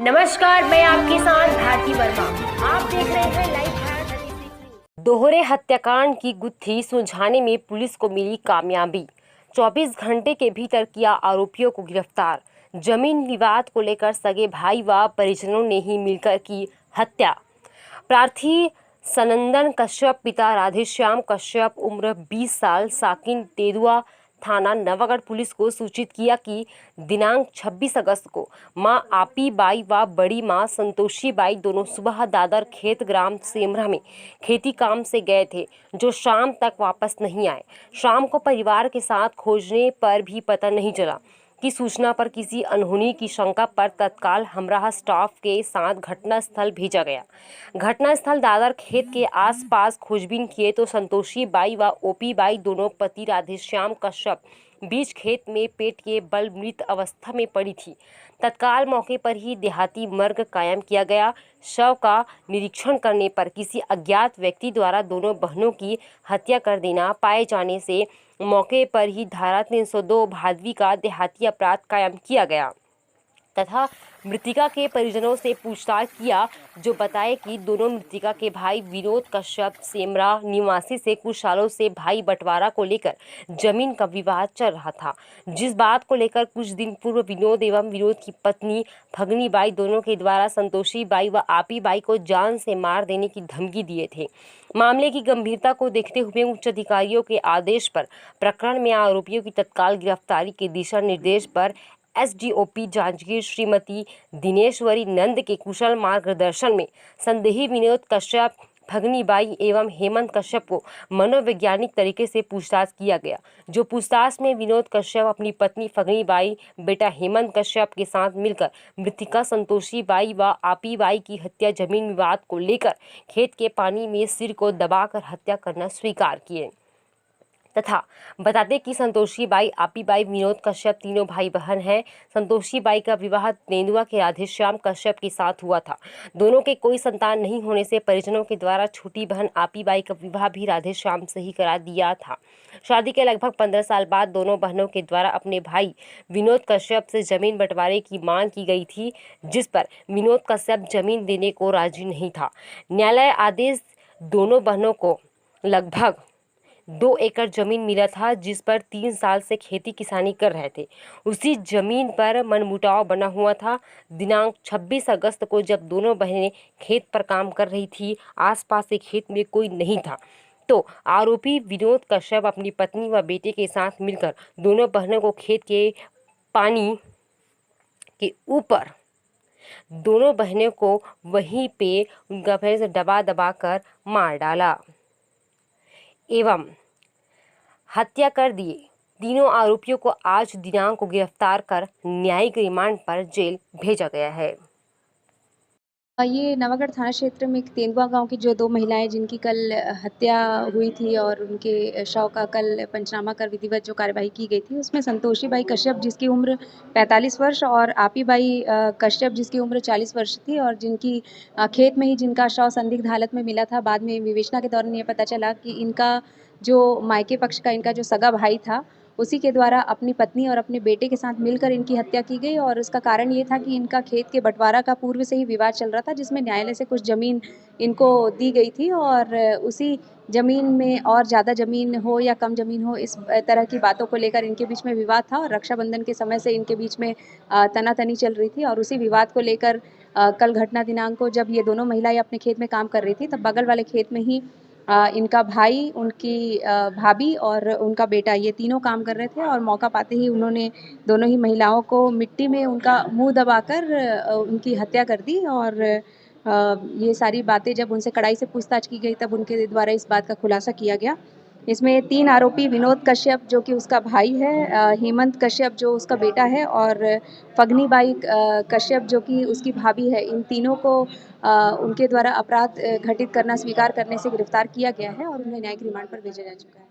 नमस्कार, मैं आपके साथ भारती वर्मा। आप देख रहे हैं लाइव भारत 36 न्यूज। दोहरे हत्याकांड की गुत्थी सुलझाने में पुलिस को मिली कामयाबी। 24 घंटे के भीतर किया आरोपियों को गिरफ्तार। जमीन विवाद को लेकर सगे भाई व परिजनों ने ही मिलकर की हत्या। प्रार्थी सनंदन कश्यप, पिता राधेश्याम कश्यप, उम्र 20 साल, साकिन तेंदुआ थाना नवागढ़ पुलिस को सूचित किया कि दिनांक 26 अगस्त को मां आपी बाई व बड़ी मां संतोषी बाई दोनों सुबह दादर खेत ग्राम सेमरा में खेती काम से गए थे, जो शाम तक वापस नहीं आए। शाम को परिवार के साथ खोजने पर भी पता नहीं चला की सूचना पर किसी अनहोनी की शंका पर तत्काल हमराह स्टाफ के साथ घटनास्थल भेजा गया। घटनास्थल दादर खेत के आसपास खोजबीन किए तो संतोषी बाई व ओपी बाई दोनों पति राधेश्याम कश्यप बीच खेत में पेट के बल मृत अवस्था में पड़ी थी। तत्काल मौके पर ही देहाती मर्ग कायम किया गया। शव का निरीक्षण करने पर किसी अज्ञात व्यक्ति द्वारा दोनों बहनों की हत्या कर देना पाए जाने से मौके पर ही धारा 302 भादवी का देहाती अपराध कायम किया गया तथा मृतिका के परिजनों से पूछताछ किया, जो बताए कि दोनों मृतिका के भाई विनोद कश्यप सेमरा निवासी से कुछ सालों से भाई बंटवारा को लेकर जमीन का विवाद चल रहा था, जिस बात को लेकर कुछ दिन पूर्व विनोद एवं विनोद की पत्नी फगनी बाई दोनों के द्वारा संतोषी बाई व आपी बाई को जान से मार देने की धमकी दिए थे। मामले की गंभीरता को देखते हुए उच्च अधिकारियों के आदेश पर प्रकरण में आरोपियों की तत्काल गिरफ्तारी के दिशा निर्देश पर एसडीओपी जांजगीर श्रीमती दिनेश्वरी नंद के कुशल मार्गदर्शन में संदेही विनोद कश्यप, फगनी बाई एवं हेमंत कश्यप को मनोवैज्ञानिक तरीके से पूछताछ किया गया। जो पूछताछ में विनोद कश्यप अपनी पत्नी फगनी बाई, बेटा हेमंत कश्यप के साथ मिलकर मृतिका संतोषी बाई व आपी बाई की हत्या जमीन विवाद को लेकर खेत के पानी में सिर को दबाकर हत्या करना स्वीकार किए तथा बताते कि संतोषी बाई, आपी बाई, विनोद कश्यप तीनों भाई बहन हैं। संतोषी बाई का विवाह तेंदुआ के राधेश्याम कश्यप के साथ हुआ था। दोनों के कोई संतान नहीं होने से परिजनों के द्वारा छोटी बहन आपी बाई का विवाह भी राधेश्याम से ही करा दिया था। शादी के लगभग 15 साल बाद दोनों बहनों के द्वारा अपने भाई विनोद कश्यप से जमीन बंटवारे की मांग की गई थी, जिस पर विनोद कश्यप जमीन देने को राजी नहीं था। न्यायालय आदेश दोनों बहनों को लगभग 2 एकड़ जमीन मिला था, जिस पर 3 साल से खेती किसानी कर रहे थे। उसी जमीन पर मनमुटाव बना हुआ था। दिनांक 26 अगस्त को जब दोनों बहनें खेत पर काम कर रही थी, आसपास के खेत में कोई नहीं था, तो आरोपी विनोद कश्यप अपनी पत्नी व बेटे के साथ मिलकर दोनों बहनों को खेत के पानी के ऊपर दोनों बहनों को वहीं पे उनका पैर से दबा दबा कर मार डाला एवं हत्या कर दिए। तीनों आरोपियों को आज दिनांक को गिरफ्तार कर न्यायिक रिमांड पर जेल भेजा गया है। ये नवागढ़ थाना क्षेत्र में तेंदुआ गांव की जो 2 महिलाएं जिनकी कल हत्या हुई थी और उनके शव का कल पंचनामा कर विधिवत जो कार्यवाही की गई थी, उसमें संतोषी बाई कश्यप जिसकी उम्र 45 वर्ष और आपी बाई कश्यप जिसकी उम्र 40 वर्ष थी और जिनकी खेत में ही जिनका शव संदिग्ध हालत में मिला था। बाद में विवेचना के दौरान ये पता चला कि इनका जो मायके पक्ष का इनका जो सगा भाई था, उसी के द्वारा अपनी पत्नी और अपने बेटे के साथ मिलकर इनकी हत्या की गई और उसका कारण ये था कि इनका खेत के बंटवारा का पूर्व से ही विवाद चल रहा था, जिसमें न्यायालय से कुछ ज़मीन इनको दी गई थी और उसी ज़मीन में और ज़्यादा ज़मीन हो या कम ज़मीन हो, इस तरह की बातों को लेकर इनके बीच में विवाद था और रक्षाबंधन के समय से इनके बीच में तनातनी चल रही थी और उसी विवाद को लेकर कल घटना दिनांक को जब ये दोनों महिलाएं अपने खेत में काम कर रही थी, तब बगल वाले खेत में ही इनका भाई, उनकी भाभी और उनका बेटा ये तीनों काम कर रहे थे और मौका पाते ही उन्होंने दोनों ही महिलाओं को मिट्टी में उनका मुंह दबाकर उनकी हत्या कर दी और ये सारी बातें जब उनसे कड़ाई से पूछताछ की गई तब उनके द्वारा इस बात का खुलासा किया गया। इसमें 3 आरोपी विनोद कश्यप जो कि उसका भाई है, हेमंत कश्यप जो उसका बेटा है और फगनी बाई कश्यप जो कि उसकी भाभी है, इन तीनों को उनके द्वारा अपराध घटित करना स्वीकार करने से गिरफ्तार किया गया है और उन्हें न्यायिक रिमांड पर भेजा जा चुका है।